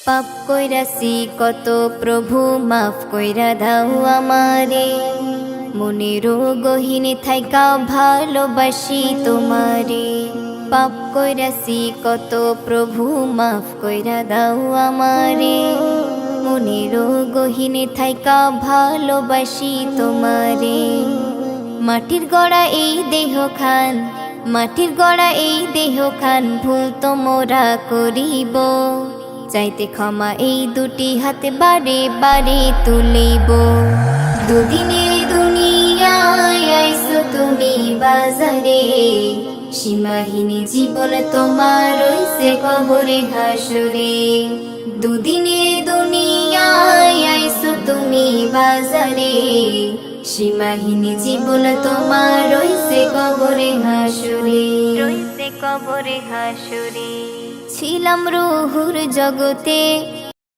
পাপ কইরাছি কত প্রভু মাফ কইরা দাও আমারে, মনেরও গহীনে থাইকা ভালোবাসি তোমারে। পাপ কইরাছি কত প্রভু মাফ কইরা দাও আমারে, মনেরও গহীনে থাইকা ভালোবাসি তোমারে। মাটির গড়া এই দেহ খান, মাটির গড়া এই দেহ খান, ভুল তো মোরা করিব, চাইতে ক্ষমা এই দুটি হাতে বারে বারে তুলিব। দুদিনে দুনিয়ায় আইছো তুমি বাজারে, সীমাহীন জীবন তোমার রইছে কবরে হাসরে। দুদিনে দুনিয়ায় আইছো তুমি বাজারে, সীমাহীন জীবন তোমার রইছে কবরে হাসরে, রইছে কবরে হাসরে। ছিলাম রুহুর জগতে